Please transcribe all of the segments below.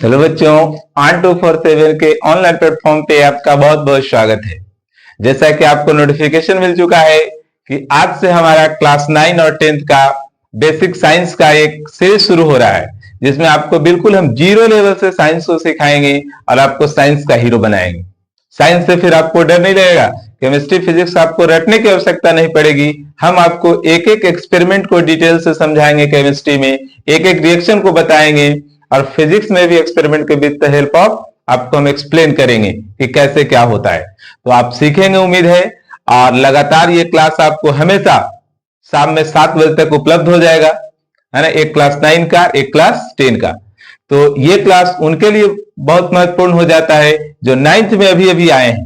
Hello बच्चों, on 247 के online platform पे आपका बहुत बहुत स्वागत है। जैसा कि आपको नोटिफिकेशन मिल चुका है कि आज से हमारा क्लास 9 और 10th का बेसिक साइंस का एक सीरीज शुरू हो रहा है, जिसमें आपको बिल्कुल हम जीरो लेवल से साइंस को सिखाएंगे और आपको साइंस का हीरो बनाएंगे। साइंस से फिर आपको डर नहीं लगेगा, केमिस्ट्री फिजिक्स आपको रटने की आवश्यकता नहीं पड़ेगी। हम आपको एक एक एक्सपेरिमेंट को डिटेल से समझाएंगे, केमिस्ट्री में एक एक रिएक्शन को बताएंगे और फिजिक्स में भी एक्सपेरिमेंट के विद द हेल्प ऑफ आपको हम एक्सप्लेन करेंगे कि कैसे क्या होता है। तो आप सीखेंगे उम्मीद है, और लगातार ये क्लास आपको हमेशा शाम में 7 बजे तक उपलब्ध हो जाएगा, है ना। एक क्लास 9 का, एक क्लास 10 का। तो ये क्लास उनके लिए बहुत महत्वपूर्ण हो जाता है जो 9th में अभी अभी आए हैं,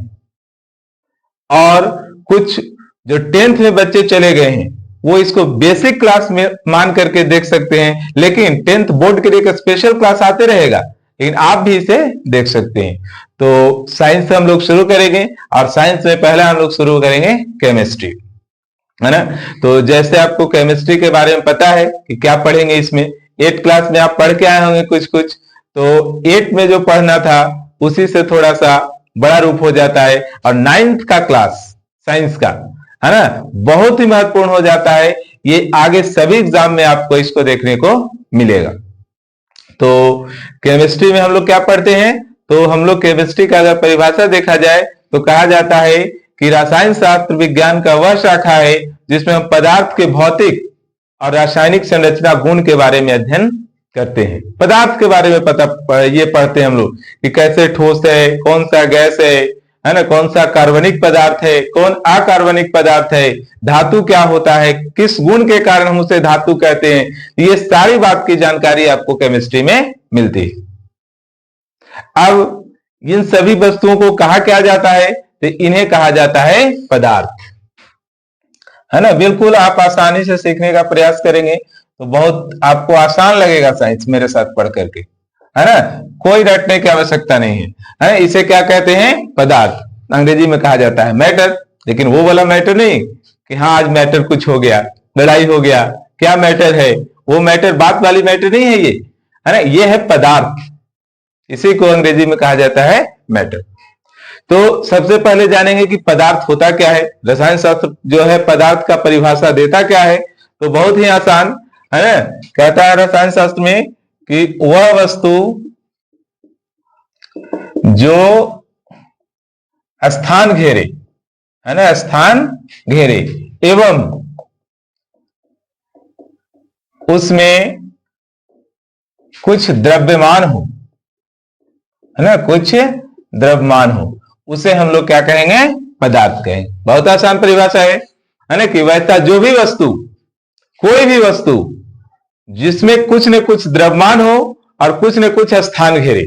और कुछ जो 10th में बच्चे चले गए हैं वो इसको बेसिक क्लास में मान करके देख सकते हैं। लेकिन 10th बोर्ड के लिए एक स्पेशल क्लास आते रहेगा, लेकिन आप भी इसे देख सकते हैं। तो साइंस से हम लोग शुरू करेंगे, और साइंस में पहला हम लोग शुरू करेंगे केमिस्ट्री, है ना। तो जैसे आपको केमिस्ट्री के बारे में पता है कि क्या पढ़ेंगे इसमें, 8th क्लास में आप पढ़ के आए होंगे कुछ कुछ, तो 8th में जो पढ़ना था उसी से थोड़ा सा बड़ा रूप हो जाता है, और 9th का क्लास साइंस का, है ना, बहुत ही महत्वपूर्ण हो जाता है। ये आगे सभी एग्जाम में आपको इसको देखने को मिलेगा। तो केमिस्ट्री में हम लोग क्या पढ़ते हैं, तो हम लोग केमिस्ट्री का अगर परिभाषा देखा जाए तो कहा जाता है कि रसायन शास्त्र विज्ञान का वह शाखा है जिसमें हम पदार्थ के भौतिक और रासायनिक संरचना गुण के बारे में अध्ययन करते हैं। पदार्थ के बारे में ये पढ़ते हैं हम लोग कि कैसे ठोस है, कौन सा गैस है ना, कौन सा कार्बनिक पदार्थ है, कौन अकार्बनिक पदार्थ है, धातु क्या होता है, किस गुण के कारण हम उसे धातु कहते हैं। ये सारी बात की जानकारी आपको केमिस्ट्री में मिलती है। अब इन सभी वस्तुओं को कहा क्या जाता है, तो इन्हें कहा जाता है पदार्थ, है ना। बिल्कुल आप आसानी से सीखने का प्रयास करेंगे तो बहुत आपको आसान लगेगा साइंस मेरे साथ पढ़ करके, है ना। कोई रटने की आवश्यकता नहीं है, है। इसे क्या कहते हैं, पदार्थ। अंग्रेजी में कहा जाता है मैटर, लेकिन वो वाला मैटर नहीं कि हाँ आज मैटर कुछ हो गया, लड़ाई हो गया, क्या मैटर है, वो मैटर बात वाली मैटर नहीं है ये, है ना। ये है पदार्थ, इसी को अंग्रेजी में कहा जाता है मैटर। तो सबसे पहले जानेंगे कि पदार्थ होता क्या है। रसायन शास्त्र जो है पदार्थ का परिभाषा देता क्या है, तो बहुत ही आसान, है ना। कहता है रसायन शास्त्र में कि वह वस्तु जो स्थान घेरे, है ना, स्थान घेरे एवं उसमें कुछ द्रव्यमान हो, है ना, कुछ द्रव्यमान हो, उसे हम लोग क्या कहेंगे, पदार्थ कहेंगे। बहुत आसान परिभाषा है ना। कि वैसा जो भी वस्तु, कोई भी वस्तु जिसमें कुछ न कुछ द्रव्यमान हो और कुछ न कुछ स्थान घेरे,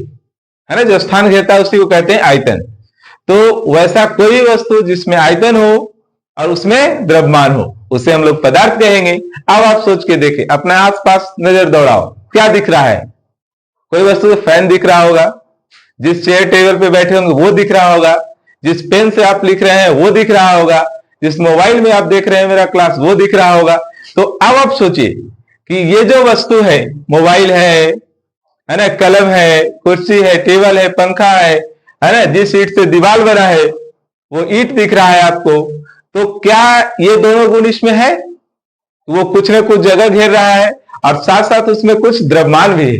है ना। जो स्थान घेरता है उसी को कहते हैं आयतन। तो वैसा कोई वस्तु जिसमें आयतन हो और उसमें द्रव्यमान हो, उसे हम लोग पदार्थ कहेंगे। अब आप सोच के देखें, अपने आसपास नजर दौड़ाओ, क्या दिख रहा है। कोई वस्तु, फैन दिख रहा होगा, जिस चेयर टेबल पे बैठे होंगे वो दिख रहा होगा, जिस पेन से आप लिख रहे हैं वो दिख रहा होगा, जिस मोबाइल में आप देख रहे हैं मेरा क्लास वो दिख रहा होगा। तो अब आप सोचिए कि ये जो वस्तु है, मोबाइल है ना, कलम है, कुर्सी है, टेबल है, पंखा है ना, जिस ईंट से दीवार बना है वो ईंट दिख रहा है आपको, तो क्या ये दोनों गुण इसमें है, वो कुछ न कुछ जगह घेर रहा है और साथ साथ उसमें कुछ द्रव्यमान भी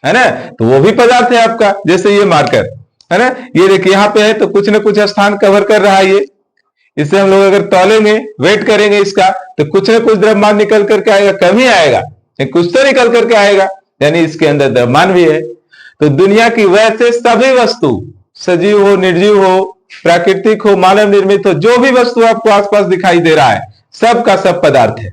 है ना। तो वो भी पदार्थ है आपका। जैसे ये मार्कर, है ना, ये देखिए यहाँ पे है तो कुछ न कुछ स्थान कवर कर रहा है ये। इसे हम लोग अगर तौलेंगे, वेट करेंगे इसका, तो कुछ न कुछ द्रव्यमान निकल करके आएगा, कम ही आएगा, कुछ तो निकल करके आएगा, यानी इसके अंदर द्रव्यमान भी है। तो दुनिया की वैसे सभी वस्तु, सजीव हो, निर्जीव हो, प्राकृतिक हो, मानव निर्मित हो, जो भी वस्तु आपको आसपास दिखाई दे रहा है, सबका सब पदार्थ है।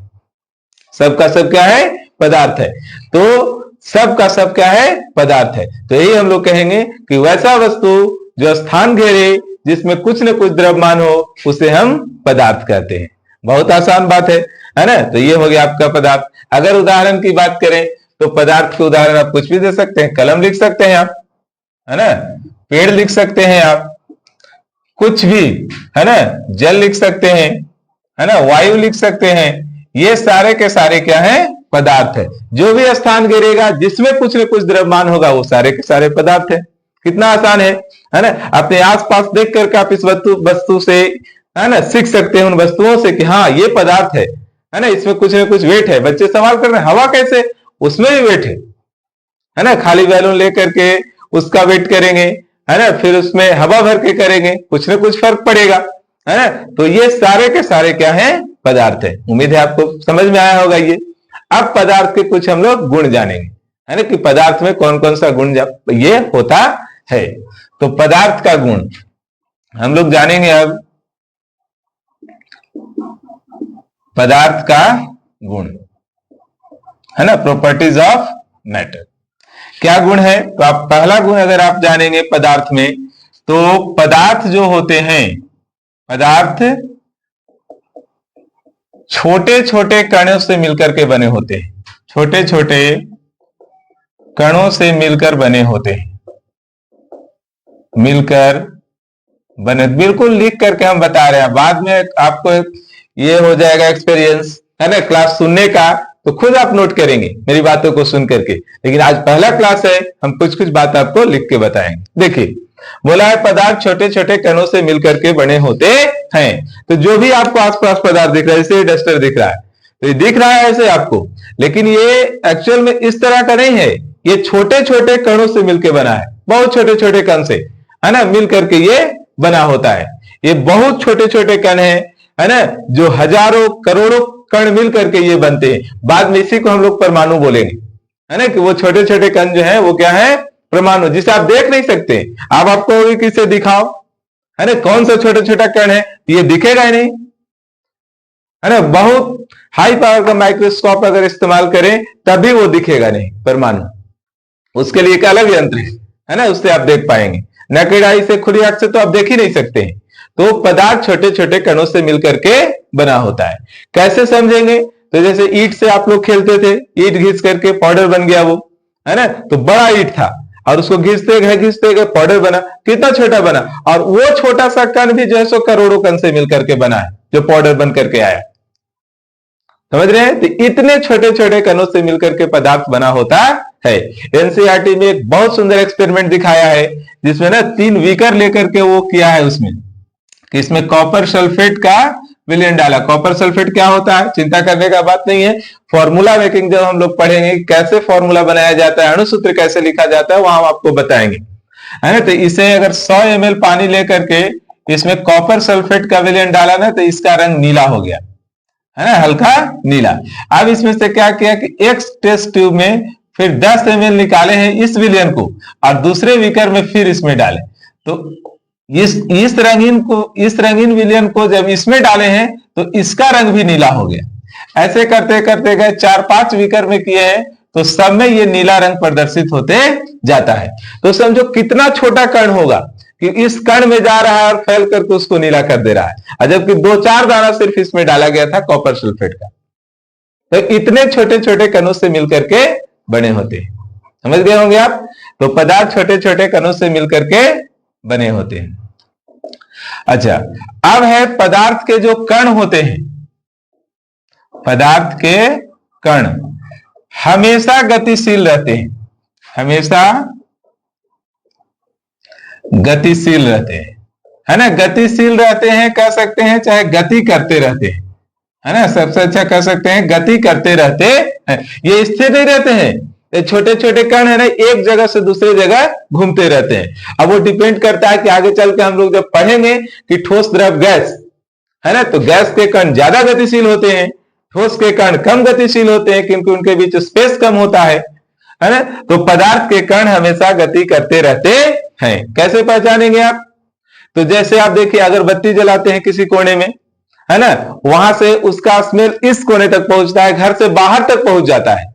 सबका सब क्या है, पदार्थ है। तो सबका सब क्या है, पदार्थ है। तो यही हम लोग कहेंगे कि वैसा वस्तु जो स्थान घेरे, जिसमें कुछ न कुछ द्रव्यमान हो, उसे हम पदार्थ कहते हैं। बहुत आसान बात है ना। तो ये हो गया आपका पदार्थ। अगर उदाहरण की बात करें तो पदार्थ के उदाहरण आप कुछ भी दे सकते हैं। कलम लिख सकते हैं आप, है ना, पेड़ लिख सकते हैं आप, कुछ भी, है ना, जल लिख सकते हैं, है ना, वायु लिख सकते हैं। ये सारे के सारे क्या हैं, पदार्थ है। जो भी स्थान गिरेगा जिसमें कुछ न कुछ द्रव्यमान होगा वो सारे के सारे पदार्थ है। कितना आसान है ना। अपने आसपास देख करके आप इस वस्तु से, है ना, सीख सकते हैं उन वस्तुओं से कि हाँ ये पदार्थ है ना, इसमें कुछ न कुछ वेट है। बच्चे सवाल कर रहे हैं हवा कैसे, उसमें भी वेट है ना। खाली बैलून लेकर के उसका वेट करेंगे, है ना, फिर उसमें हवा भर के करेंगे, कुछ न कुछ फर्क पड़ेगा, है ना। तो ये सारे के सारे क्या है, पदार्थ है। उम्मीद है आपको समझ में आया होगा ये। अब पदार्थ के कुछ हम लोग गुण जानेंगे, है ना, कि पदार्थ में कौन कौन सा गुण ये होता है। तो पदार्थ का गुण हम लोग जानेंगे अब। पदार्थ का गुण, है ना, प्रॉपर्टीज ऑफ मैटर। क्या गुण है, तो आप पहला गुण अगर आप जानेंगे पदार्थ में, तो पदार्थ जो होते हैं, पदार्थ छोटे छोटे कणों से मिलकर के बने होते हैं। छोटे छोटे कणों से मिलकर बने होते हैं, मिलकर बने। बिल्कुल लिख करके हम बता रहे हैं, बाद में आपको ये हो जाएगा एक्सपीरियंस, है ना, क्लास सुनने का, तो खुद आप नोट करेंगे मेरी बातों को सुन करके। लेकिन आज पहला क्लास है, हम कुछ कुछ बात आपको लिख के बताएंगे। देखिए बोला है पदार्थ छोटे छोटे कणों से मिलकर के बने होते हैं। तो जो भी आपको आसपास पदार्थ दिख रहा है, जैसे डस्टर दिख रहा है, तो ये दिख रहा है ऐसे आपको, लेकिन ये एक्चुअल में इस तरह का नहीं है। ये छोटे छोटे कणों से मिलकर बना है, बहुत छोटे छोटे कण से, है ना, मिल करके ये बना होता है। ये बहुत छोटे छोटे कण है ना, जो हजारों करोड़ों कण मिल करके ये बनते हैं। बाद में इसी को हम लोग परमाणु बोलेंगे, है ना, कि वो छोटे छोटे कण जो है वो क्या है, परमाणु, जिसे आप देख नहीं सकते। आप आपको किससे दिखाओ, है ना, कौन सा छोटा छोटा कण है, ये दिखेगा ही नहीं, है ना। बहुत हाई पावर का माइक्रोस्कोप अगर इस्तेमाल करें तभी वो दिखेगा नहीं परमाणु, उसके लिए एक अलग यंत्र है ना, उससे आप देख पाएंगे। नकेड आई से, खुली आंख से तो आप देख ही नहीं सकते हैं। तो पदार्थ छोटे छोटे कणों से मिलकर के बना होता है। कैसे समझेंगे, तो जैसे ईंट से आप लोग खेलते थे, ईंट घिस करके पाउडर बन गया वो, है ना, तो बड़ा ईंट था और उसको घिसते गए पाउडर बना, कितना छोटा बना, और वो छोटा सा कण भी जो है सो करोड़ों कण से मिलकर के बना है, जो पाउडर बन करके आया। समझ रहे हैं, तो इतने छोटे छोटे कणों से मिलकर के पदार्थ बना होता है। एनसीईआरटी में एक बहुत सुंदर एक्सपेरिमेंट दिखाया है, जिसमें ना 3 बीकर लेकर के वो किया है उसमें, कि इसमें कॉपर सल्फेट का विलयन डाला। कॉपर सल्फेट क्या होता है, चिंता करने का बात नहीं है। फॉर्मूला मेकिंग जब हम लोग पढ़ेंगे, कैसे फॉर्मूला बनाया जाता है, अणुसूत्र कैसे लिखा जाता है, वहां हम आपको बताएंगे, है ना। तो इसे अगर 100 ml पानी लेकर के इसमें कॉपर सल्फेट का विलयन डाला ना, तो इसका रंग नीला हो गया, है ना, हल्का नीला। अब इसमें से क्या किया कि एक टेस्ट ट्यूब में फिर 10 ml निकाले हैं इस विलयन को, और दूसरे बीकर में फिर इसमें डाले। तो इस रंगीन विलयन को जब इसमें डाले हैं तो इसका रंग भी नीला हो गया। ऐसे करते करते गए 4-5 बीकर में किए हैं, तो सब में ये नीला रंग प्रदर्शित होते जाता है। तो समझो कितना छोटा कण होगा कि इस कण में जा रहा है और फैल करके उसको नीला कर दे रहा है, जबकि 2-4 दाना सिर्फ इसमें डाला गया था कॉपर सल्फेट का। तो इतने छोटे छोटे कणों से मिलकर के बने होते हैं, समझ गए होंगे आप। तो पदार्थ छोटे छोटे कणों से मिलकर के बने होते हैं। अच्छा, अब है पदार्थ के जो कण होते हैं, पदार्थ के कण हमेशा गतिशील रहते हैं, हमेशा गतिशील रहते हैं, है ना। गतिशील रहते हैं कह सकते हैं, चाहे गति करते रहते हैं, है ना, सबसे अच्छा कह सकते हैं गति करते रहते हैं। ये स्थिर नहीं रहते हैं, छोटे छोटे कण है ना, एक जगह से दूसरी जगह घूमते रहते हैं। अब वो डिपेंड करता है कि आगे चल के हम लोग जब पढ़ेंगे कि ठोस द्रव गैस, है ना, तो गैस के कण ज्यादा गतिशील होते हैं, ठोस के कण कम गतिशील होते हैं, क्योंकि उनके बीच स्पेस कम होता है ना। तो पदार्थ के कण हमेशा गति करते रहते हैं। कैसे पहचानेंगे आप, तो जैसे आप देखिए अगरबत्ती जलाते हैं किसी कोने में, है ना, वहां से उसका स्मेल इस कोने तक पहुंचता है, घर से बाहर तक पहुंच जाता है।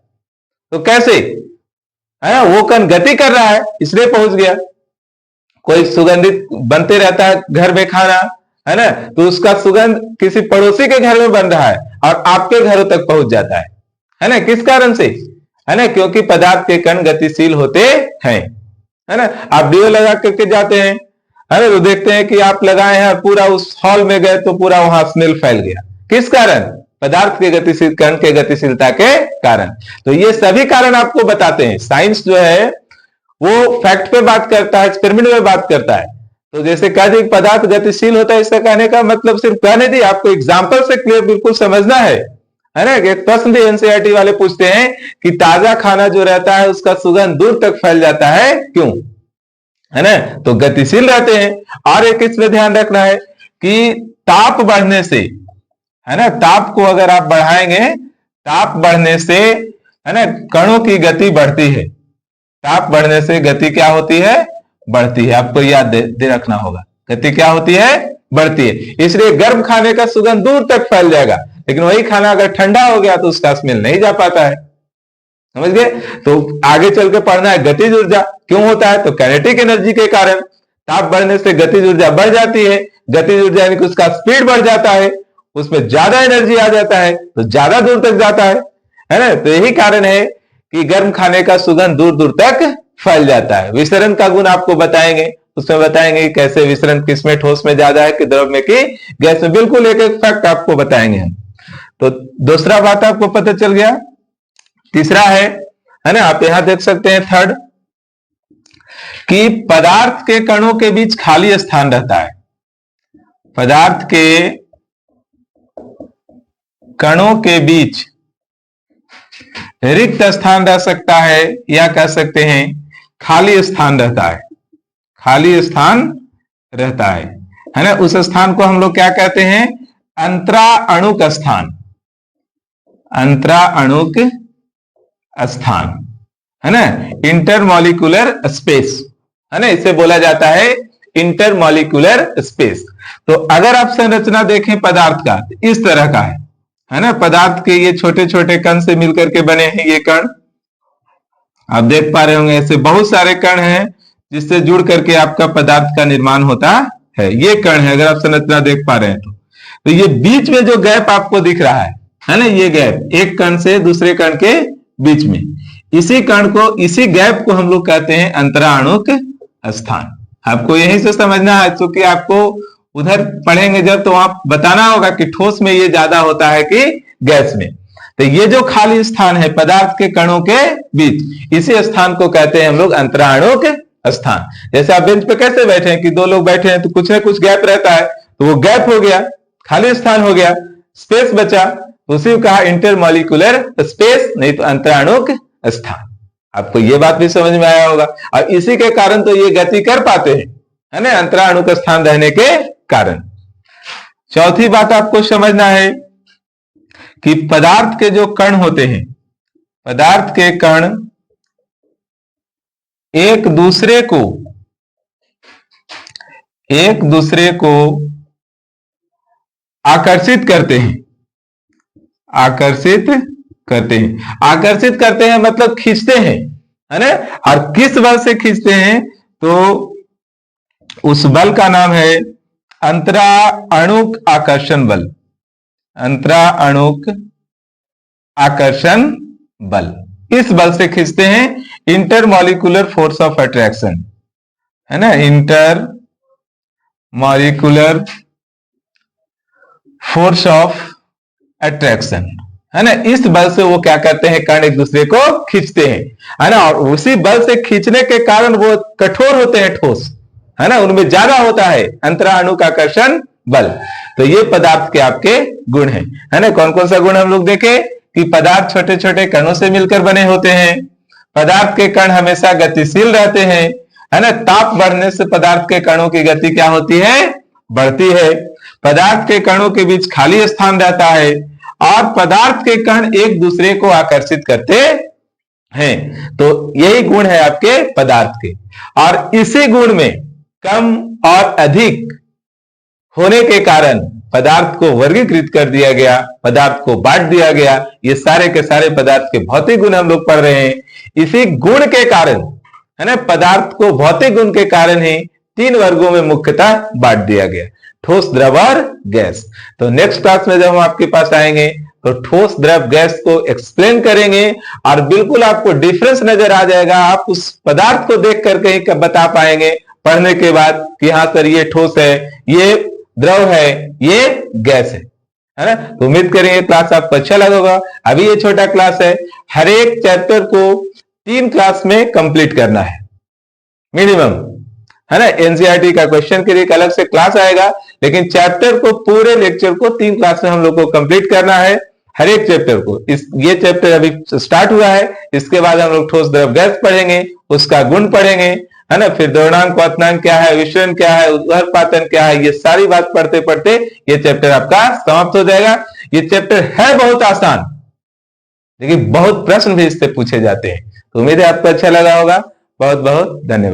तो कैसे, है ना, वो कण गति कर रहा है इसलिए पहुंच गया। कोई सुगंधित बनते रहता है घर में खाना, है ना, तो उसका सुगंध किसी पड़ोसी के घर में बन रहा है और आपके घरों तक पहुंच जाता है ना, किस कारण से, है ना, क्योंकि पदार्थ के कण गतिशील होते हैं, है ना। आप डिओ लगा करके जाते हैं, है ना, तो देखते हैं कि आप लगाए हैं और पूरा उस हॉल में गए तो पूरा वहां स्मेल फैल गया, किस कारण, पदार्थ के गतिशील कण के गतिशीलता के कारण। तो ये सभी कारण आपको बताते हैं। साइंस जो है वो फैक्ट पे बात करता है, एक्सपेरिमेंट पे बात करता है। तो जैसे कह दी पदार्थ गतिशील होता है, इसका कहने का मतलब सिर्फ कहने दी, आपको एग्जाम्पल से क्लियर बिल्कुल समझना है ना। एक प्रश्न भी एनसीईआरटी वाले पूछते हैं कि ताजा खाना जो रहता है उसका सुगंध दूर तक फैल जाता है, क्यों? है ना, तो गतिशील रहते हैं। और एक इसमें ध्यान रखना है कि ताप बढ़ने से, है ना, ताप को अगर आप बढ़ाएंगे, ताप बढ़ने से, है ना, कणों की गति बढ़ती है। ताप बढ़ने से गति क्या होती है? बढ़ती है। आपको याद दे रखना होगा, गति क्या होती है? बढ़ती है। इसलिए गर्म खाने का सुगंध दूर तक फैल जाएगा, लेकिन वही खाना अगर ठंडा हो गया तो उसका स्मेल नहीं जा पाता है। समझ गए? तो आगे चल के पढ़ना है गतिज ऊर्जा क्यों होता है, तो काइनेटिक एनर्जी के कारण। ताप बढ़ने से गतिज ऊर्जा बढ़ जाती है। गतिज ऊर्जा यानी कि उसका स्पीड बढ़ जाता है, उसमें ज्यादा एनर्जी आ जाता है, तो ज्यादा दूर तक जाता है ना। तो यही कारण है कि गर्म खाने का सुगंध दूर दूर तक फैल जाता है। विसरण का गुण आपको बताएंगे, उसमें बताएंगे कैसे विसरण किसमें ठोस में ज्यादा है कि द्रव में कि गैस में। बिल्कुल एक एक फैक्ट आपको बताएंगे हम। तो दूसरा बात आपको पता चल गया। तीसरा है ना, आप यहां देख सकते हैं थर्ड, कि पदार्थ के कणों के बीच खाली स्थान रहता है। पदार्थ के कणों के बीच रिक्त स्थान रह सकता है, या कह सकते हैं खाली स्थान रहता है। खाली स्थान रहता है ना। उस स्थान को हम लोग क्या कहते हैं? अंतरा अणुक स्थान। अंतरा अणुक स्थान, है ना, इंटरमॉलिक्यूलर स्पेस, है ना, इसे बोला जाता है इंटरमॉलिक्यूलर स्पेस। तो अगर आप संरचना देखें पदार्थ का, इस तरह का है ना। पदार्थ के ये छोटे छोटे कण से मिलकर के बने हैं ये कण, आप देख पा रहे होंगे। ऐसे बहुत सारे कण हैं जिससे जुड़ करके आपका पदार्थ का निर्माण होता है। ये कण है, अगर आप संरचना देख पा रहे हैं तो ये बीच में जो गैप आपको दिख रहा है ना, ये गैप एक कण से दूसरे कण के बीच में, इसी कण को, इसी गैप को हम लोग कहते हैं अंतराणुक स्थान। आपको यहीं से समझना है, क्योंकि आपको उधर पढ़ेंगे जब तो आप बताना होगा कि ठोस में ये ज्यादा होता है कि गैस में। तो ये जो खाली स्थान है पदार्थ के कणों के बीच, इसी स्थान को कहते हैं हम लोग अंतराणुक स्थान। जैसे आप बेंच पे कैसे बैठे हैं कि दो लोग बैठे हैं तो कुछ ना कुछ गैप रहता है, तो वो गैप हो गया, खाली स्थान हो गया, स्पेस बचा, उसी को कहा इंटरमॉलिक्यूलर स्पेस, नहीं तो अंतराणुक स्थान। आपको ये बात भी समझ में आया होगा। और इसी के कारण तो ये गति कर पाते हैं, है ना, अंतराणुक स्थान रहने के कारण। चौथी बात आपको समझना है कि पदार्थ के जो कण होते हैं, पदार्थ के कण एक दूसरे को आकर्षित करते हैं। आकर्षित करते हैं मतलब खींचते हैं, है ना। और किस बल से खींचते हैं, तो उस बल का नाम है अंतराअणुक आकर्षण बल। अंतराअणुक आकर्षण बल, इस बल से खींचते हैं। इंटरमॉलिक्यूलर फोर्स ऑफ अट्रैक्शन, है ना, इंटरमॉलिक्यूलर फोर्स ऑफ अट्रैक्शन, है ना। इस बल से वो क्या करते हैं, कण एक दूसरे को खींचते हैं, है ना। और उसी बल से खींचने के कारण वो कठोर होते हैं, ठोस, है ना, उनमें ज्यादा होता है अंतराअणुक आकर्षण बल। तो ये पदार्थ के आपके गुण हैं, है ना। कौन कौन सा गुण हम लोग देखें कि पदार्थ छोटे छोटे कणों से मिलकर बने होते हैं, पदार्थ के कण हमेशा गतिशील रहते हैं, है ना। ताप बढ़ने से पदार्थ के कणों की गति क्या होती है, बढ़ती है। पदार्थ के कणों के बीच खाली स्थान रहता है, और पदार्थ के कण एक दूसरे को आकर्षित करते हैं। तो यही गुण है आपके पदार्थ के। और इसी गुण में कम और अधिक होने के कारण पदार्थ को वर्गीकृत कर दिया गया, पदार्थ को बांट दिया गया। ये सारे के सारे पदार्थ के भौतिक गुण हम लोग पढ़ रहे हैं। इसी गुण के कारण, है ना, पदार्थ को भौतिक गुण के कारण ही 3 वर्गों में मुख्यतः बांट दिया गया, ठोस, द्रव और गैस। तो नेक्स्ट क्लास में जब हम आपके पास आएंगे तो ठोस, द्रव, गैस को एक्सप्लेन करेंगे, और बिल्कुल आपको डिफरेंस नजर आ जाएगा। आप उस पदार्थ को देख करके ही बता पाएंगे पढ़ने के बाद कि हाँ सर ये ठोस है, ये द्रव है, ये गैस है। है ना। तो उम्मीद करेंगे क्लास आपको अच्छा लगा होगा। अभी ये छोटा क्लास है, हर एक चैप्टर को 3 क्लास में कंप्लीट करना है मिनिमम, है ना। एनसीईआरटी का क्वेश्चन के लिए एक अलग से क्लास आएगा, लेकिन चैप्टर को, पूरे लेक्चर को 3 क्लास में हम लोग को कंप्लीट करना है, हर एक चैप्टर को। ये चैप्टर अभी स्टार्ट हुआ है, इसके बाद हम लोग ठोस द्रव गैस पढ़ेंगे, उसका गुण पढ़ेंगे, है ना। फिर द्रवणांक क्वथनांक क्या है, विचलन क्या है, उद्गारपातन क्या है, ये सारी बात पढ़ते पढ़ते ये चैप्टर आपका समाप्त हो जाएगा। ये चैप्टर है बहुत आसान, लेकिन बहुत प्रश्न भी इससे पूछे जाते हैं। तो उम्मीद है आपको अच्छा लगा होगा। बहुत बहुत धन्यवाद।